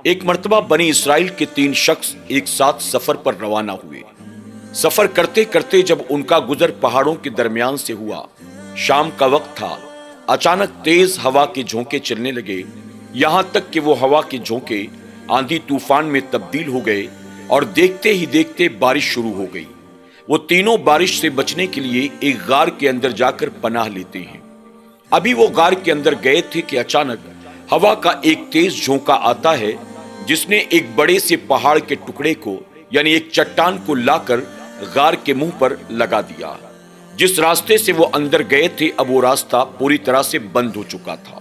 ایک مرتبہ بنی اسرائیل کے 3 شخص ایک ساتھ سفر پر روانہ ہوئے۔ سفر کرتے کرتے جب ان کا گزر پہاڑوں کے درمیان سے ہوا، شام کا وقت تھا، اچانک تیز ہوا کے جھونکے چلنے لگے، یہاں تک کہ وہ ہوا کے جھونکے آندھی طوفان میں تبدیل ہو گئے اور دیکھتے ہی دیکھتے بارش شروع ہو گئی۔ وہ تینوں بارش سے بچنے کے لیے ایک غار کے اندر جا کر پناہ لیتے ہیں۔ ابھی وہ غار کے اندر گئے تھے کہ اچانک ہوا کا ایک تیز جھونکا آتا ہے جس نے ایک بڑے سے پہاڑ کے ٹکڑے کو یعنی ایک چٹان کو لا کر غار کے منہ پر لگا دیا۔ جس راستے سے وہ اندر گئے تھے اب وہ راستہ پوری طرح سے بند ہو چکا تھا۔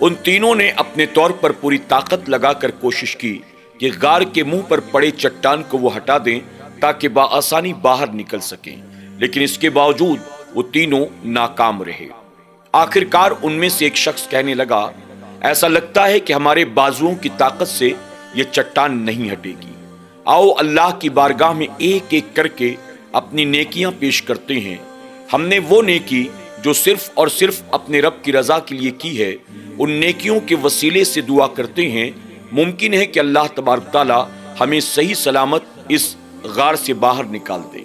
ان تینوں نے اپنے طور پر پوری طاقت لگا کر کوشش کی کہ غار کے منہ پر پڑے چٹان کو وہ ہٹا دیں تاکہ بآسانی باہر نکل سکیں، لیکن اس کے باوجود وہ تینوں ناکام رہے۔ آخر کار ان میں سے ایک شخص کہنے لگا، ایسا لگتا ہے کہ ہمارے بازوؤں کی طاقت سے یہ چٹان نہیں ہٹے گی۔ آؤ اللہ کی بارگاہ میں ایک ایک کر کے اپنی نیکیاں پیش کرتے ہیں۔ ہم نے وہ نیکی جو صرف اور صرف اپنے رب کی رضا کے لیے کی ہے، ان نیکیوں کے وسیلے سے دعا کرتے ہیں، ممکن ہے کہ اللہ تبارک تعالی ہمیں صحیح سلامت اس غار سے باہر نکال دے۔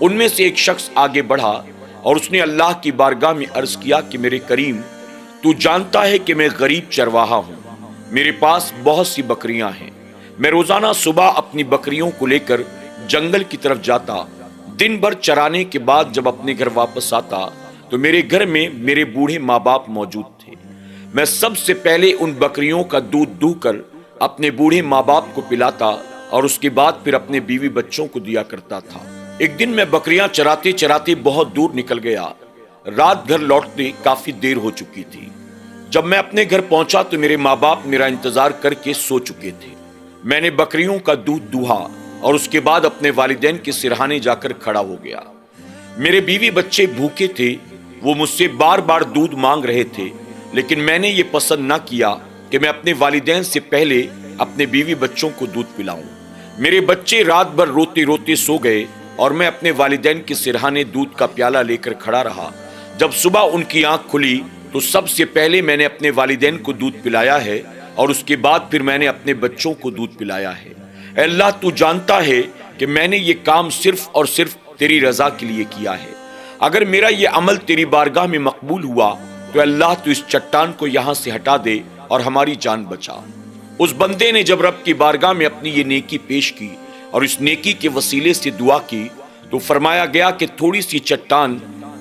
ان میں سے ایک شخص آگے بڑھا اور اس نے اللہ کی بارگاہ میں عرض کیا کہ میرے کریم، تو جانتا ہے کہ میں غریب چرواہا ہوں، میرے پاس بہت سی بکریاں ہیں، میں روزانہ صبح اپنی بکریوں کو لے کر جنگل کی طرف جاتا، دن بھر چرانے کے بعد جب اپنے گھر واپس آتا تو میرے گھر میں میرے بوڑھے ماں باپ موجود تھے۔ میں سب سے پہلے ان بکریوں کا دودھ دو کر اپنے بوڑھے ماں باپ کو پلاتا اور اس کے بعد پھر اپنے بیوی بچوں کو دیا کرتا تھا۔ ایک دن میں بکریاں چراتے چراتے بہت دور نکل گیا، رات گھر لوٹتے کافی دیر ہو چکی تھی۔ جب میں اپنے گھر پہنچا تو میرے ماں باپ میرا انتظار کر کے سو چکے تھے۔ میں نے بکریوں کا دودھ دوہا اور اس کے بعد اپنے والدین کے سرہانے جا کر کھڑا ہو گیا۔ میرے بیوی بچے بھوکے تھے، وہ مجھ سے بار بار دودھ مانگ رہے تھے، لیکن میں نے یہ پسند نہ کیا کہ میں اپنے والدین سے پہلے اپنے بیوی بچوں کو دودھ پلاؤں۔ میرے بچے رات بھر روتے روتے سو گئے اور میں اپنے والدین کے سرہانے دودھ کا پیالہ لے کر کھڑا رہا۔ جب صبح ان کی آنکھ کھلی تو سب سے پہلے میں نے اپنے والدین کو دودھ پلایا ہے اور اس کے بعد پھر میں نے اپنے بچوں کو دودھ پلایا ہے۔ اے اللہ، تو جانتا ہے کہ میں نے یہ کام صرف اور صرف تیری رضا کے لیے کیا ہے۔ اگر میرا یہ عمل تیری بارگاہ میں مقبول ہوا تو اللہ تو اس چٹان کو یہاں سے ہٹا دے اور ہماری جان بچا۔ اس بندے نے جب رب کی بارگاہ میں اپنی یہ نیکی پیش کی اور اس نیکی کے وسیلے سے دعا کی تو فرمایا گیا کہ تھوڑی سی چٹان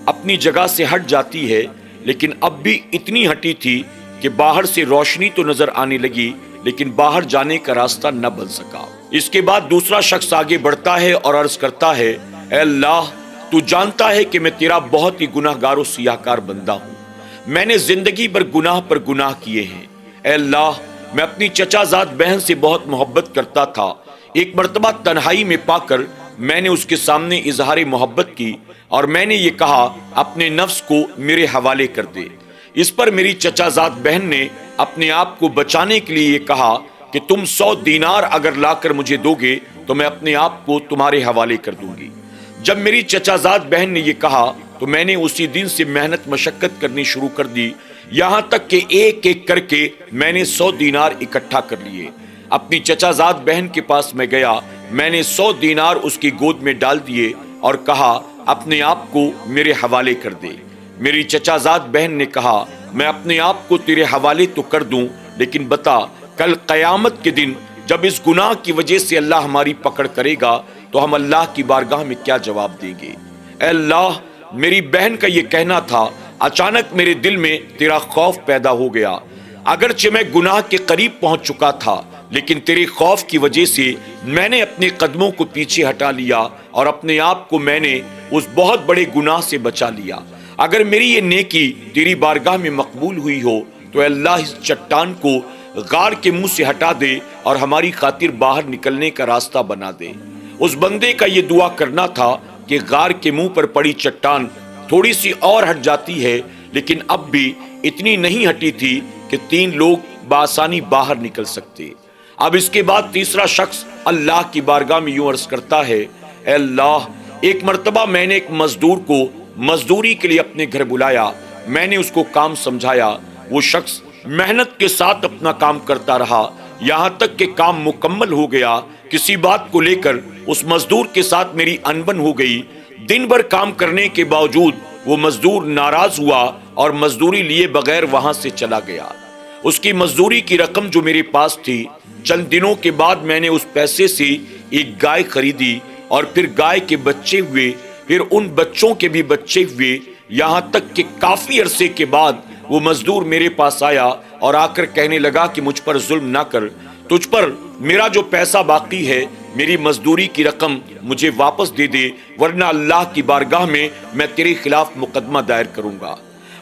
اپنی جگہ سے ہٹ جاتی ہے، لیکن اب بھی اتنی ہٹی تھی کہ باہر سے روشنی تو نظر آنے لگی لیکن باہر جانے کا راستہ نہ بن سکا۔ اس کے بعد دوسرا شخص آگے بڑھتا ہے اور عرض کرتا ہے، اے اللہ، تو جانتا ہے کہ میں تیرا بہت ہی گناہ گار و سیاہکار بندہ ہوں، میں نے زندگی بھر گناہ پر گناہ کیے ہیں۔ اے اللہ، میں اپنی چچا زاد بہن سے بہت محبت کرتا تھا، ایک مرتبہ تنہائی میں پا کر میں نے اس کے سامنے اظہار محبت کی اور میں نے یہ کہا، اپنے نفس کو میرے حوالے کر دے۔ اس پر میری چچا زاد بہن نے اپنے آپ کو بچانے کے لیے یہ کہا کہ تم 100 دینار اگر لا کر مجھے دو گے تو میں اپنے آپ کو تمہارے حوالے کر دوں گی۔ جب میری چچا زاد بہن نے یہ کہا تو میں نے اسی دن سے محنت مشقت کرنی شروع کر دی، یہاں تک کہ ایک ایک کر کے میں نے 100 دینار اکٹھا کر لیے۔ اپنی چچا زاد بہن کے پاس میں گیا، میں نے 100 دینار اس کی گود میں ڈال دیے اور کہا، اپنے آپ کو میرے حوالے کر دے۔ میری چچا زاد بہن نے کہا، میں اپنے آپ کو تیرے حوالے تو کر دوں، لیکن بتا کل قیامت کے دن جب اس گناہ کی وجہ سے اللہ ہماری پکڑ کرے گا تو ہم اللہ کی بارگاہ میں کیا جواب دیں گے؟ اے اللہ، میری بہن کا یہ کہنا تھا، اچانک میرے دل میں تیرا خوف پیدا ہو گیا۔ اگرچہ میں گناہ کے قریب پہنچ چکا تھا لیکن تیرے خوف کی وجہ سے میں نے اپنے قدموں کو پیچھے ہٹا لیا اور اپنے آپ کو میں نے اس بہت بڑے گناہ سے بچا لیا۔ اگر میری یہ نیکی تیری بارگاہ میں مقبول ہوئی ہو تو اے اللہ، اس چٹان کو غار کے منہ سے ہٹا دے اور ہماری خاطر باہر نکلنے کا راستہ بنا دے۔ اس بندے کا یہ دعا کرنا تھا کہ غار کے منہ پر پڑی چٹان تھوڑی سی اور ہٹ جاتی ہے، لیکن اب بھی اتنی نہیں ہٹی تھی کہ 3 لوگ بآسانی باہر نکل سکتے۔ اب اس کے بعد تیسرا شخص اللہ کی بارگاہ میں یوں عرض کرتا ہے، اے اللہ، ایک مرتبہ میں نے ایک مزدور کو مزدوری کے لیے اپنے گھر بلایا، میں نے اس کو کام سمجھایا، وہ شخص محنت کے ساتھ اپنا کام کرتا رہا، یہاں تک کہ کام مکمل ہو گیا، کسی بات کو لے کر اس مزدور کے ساتھ میری انبن ہو گئی۔ دن بھر کام کرنے کے باوجود وہ مزدور ناراض ہوا اور مزدوری لیے بغیر وہاں سے چلا گیا۔ اس کی مزدوری کی رقم جو میرے پاس تھی، چند دنوں کے بعد میں نے اس پیسے سے ایک گائے خریدی، اور پھر گائے کے بچے ہوئے، پھر ان بچوں کے بھی بچے ہوئے، یہاں تک کہ کافی عرصے کے بعد وہ مزدور میرے پاس آیا اور آ کر کہنے لگا کہ مجھ پر ظلم نہ کر، تجھ پر میرا جو پیسہ باقی ہے، میری مزدوری کی رقم مجھے واپس دے دے، ورنہ اللہ کی بارگاہ میں تیرے خلاف مقدمہ دائر کروں گا۔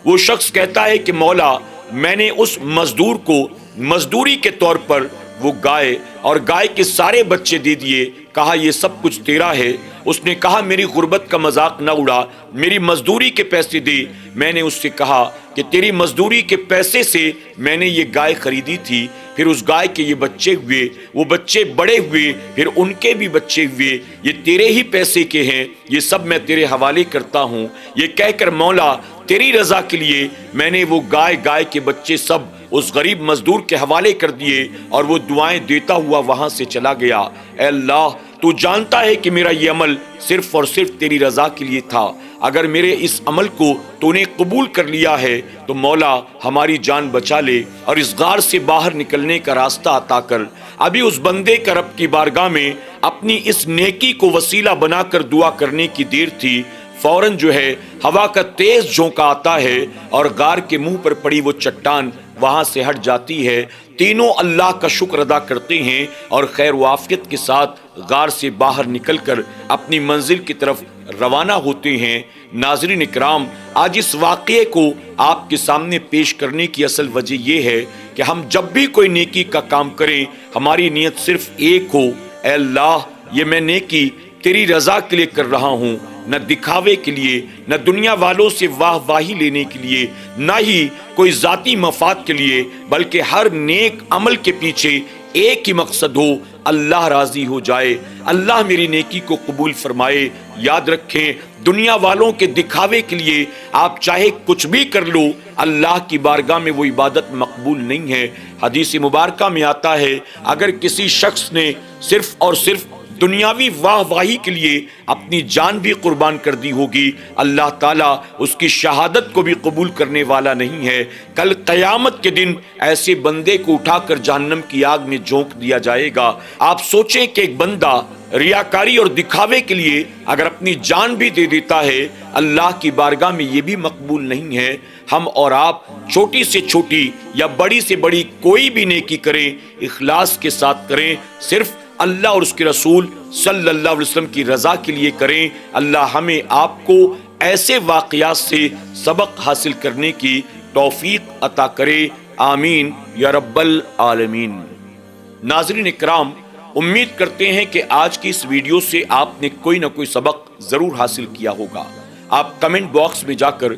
وہ شخص کہتا ہے کہ مولا، میں نے اس مزدور کو مزدوری کے طور پر وہ گائے اور گائے کے سارے بچے دے دیے، کہا یہ سب کچھ تیرا ہے۔ اس نے کہا میری غربت کا مذاق نہ اڑا، میری مزدوری کے پیسے دے۔ میں نے اس سے کہا کہ تیری مزدوری کے پیسے سے میں نے یہ گائے خریدی تھی، پھر اس گائے کے یہ بچے ہوئے، وہ بچے بڑے ہوئے، پھر ان کے بھی بچے ہوئے، یہ تیرے ہی پیسے کے ہیں، یہ سب میں تیرے حوالے کرتا ہوں۔ یہ کہہ کر مولا تیری رضا کے لیے میں نے وہ گائے کے بچے سب اس غریب مزدور کے حوالے کر دیے، اور وہ دعائیں دیتا ہوا وہاں سے چلا گیا۔ اے اللہ، تو جانتا ہے کہ میرا یہ عمل صرف اور صرف تیری رضا کے لیے تھا۔ اگر میرے اس عمل کو تو نے قبول کر لیا ہے تو مولا ہماری جان بچا لے اور اس غار سے باہر نکلنے کا راستہ عطا کر۔ ابھی اس بندے کا رب کی بارگاہ میں اپنی اس نیکی کو وسیلہ بنا کر دعا کرنے کی دیر تھی، فوراً جو ہے ہوا کا تیز جھونکا آتا ہے اور غار کے منہ پر پڑی وہ چٹان وہاں سے ہٹ جاتی ہے۔ تینوں اللہ کا شکر ادا کرتے ہیں اور خیر و عافیت کے ساتھ غار سے باہر نکل کر اپنی منزل کی طرف روانہ ہوتے ہیں۔ ناظرین اکرام، آج اس واقعے کو آپ کے سامنے پیش کرنے کی اصل وجہ یہ ہے کہ ہم جب بھی کوئی نیکی کا کام کریں، ہماری نیت صرف ایک ہو، اے اللہ یہ میں نیکی تیری رضا کے لیے کر رہا ہوں، نہ دکھاوے کے لیے، نہ دنیا والوں سے واہ واہی لینے کے لیے، نہ ہی کوئی ذاتی مفاد کے لیے، بلکہ ہر نیک عمل کے پیچھے ایک ہی مقصد ہو، اللہ راضی ہو جائے، اللہ میری نیکی کو قبول فرمائے۔ یاد رکھیں، دنیا والوں کے دکھاوے کے لیے آپ چاہے کچھ بھی کر لو، اللہ کی بارگاہ میں وہ عبادت مقبول نہیں ہے۔ حدیث مبارکہ میں آتا ہے، اگر کسی شخص نے صرف اور صرف دنیاوی واہ واہی کے لیے اپنی جان بھی قربان کر دی ہوگی، اللہ تعالیٰ اس کی شہادت کو بھی قبول کرنے والا نہیں ہے۔ کل قیامت کے دن ایسے بندے کو اٹھا کر جہنم کی آگ میں جھونک دیا جائے گا۔ آپ سوچیں کہ ایک بندہ ریاکاری اور دکھاوے کے لیے اگر اپنی جان بھی دے دیتا ہے، اللہ کی بارگاہ میں یہ بھی مقبول نہیں ہے۔ ہم اور آپ چھوٹی سے چھوٹی یا بڑی سے بڑی کوئی بھی نیکی کریں، اخلاص کے ساتھ کریں، صرف اللہ اور اس کے رسول صلی اللہ علیہ وسلم کی رضا کے لیے کریں۔ اللہ ہمیں آپ کو ایسے واقعات سے سبق حاصل کرنے کی توفیق عطا کرے، آمین یا رب العالمین۔ ناظرین اکرام، امید کرتے ہیں کہ آج کی اس ویڈیو سے آپ نے کوئی نہ کوئی سبق ضرور حاصل کیا ہوگا۔ آپ کمنٹ باکس میں جا کر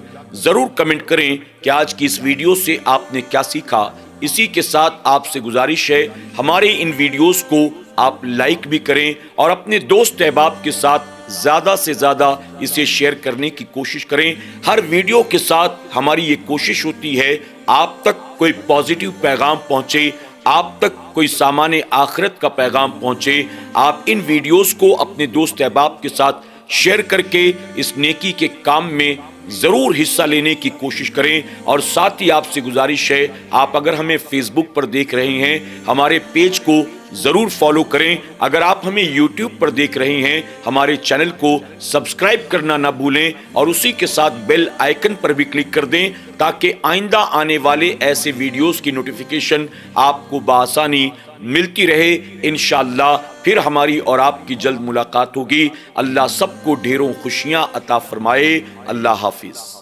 ضرور کمنٹ کریں کہ آج کی اس ویڈیو سے آپ نے کیا سیکھا۔ اسی کے ساتھ آپ سے گزارش ہے، ہمارے ان ویڈیوز کو آپ لائک بھی کریں اور اپنے دوست احباب کے ساتھ زیادہ سے زیادہ اسے شیئر کرنے کی کوشش کریں۔ ہر ویڈیو کے ساتھ ہماری یہ کوشش ہوتی ہے آپ تک کوئی پازیٹیو پیغام پہنچے، آپ تک کوئی سامان آخرت کا پیغام پہنچے۔ آپ ان ویڈیوز کو اپنے دوست احباب کے ساتھ شیئر کر کے اس نیکی کے کام میں ضرور حصہ لینے کی کوشش کریں۔ اور ساتھ ہی آپ سے گزارش ہے، آپ اگر ہمیں فیس بک پر دیکھ رہے ہیں، ہمارے پیج کو ضرور فالو کریں۔ اگر آپ ہمیں یوٹیوب پر دیکھ رہے ہیں، ہمارے چینل کو سبسکرائب کرنا نہ بھولیں اور اسی کے ساتھ بیل آئیکن پر بھی کلک کر دیں تاکہ آئندہ آنے والے ایسے ویڈیوز کی نوٹیفیکیشن آپ کو بآسانی ملتی رہے۔ انشاءاللہ پھر ہماری اور آپ کی جلد ملاقات ہوگی۔ اللہ سب کو ڈھیروں خوشیاں عطا فرمائے۔ اللہ حافظ۔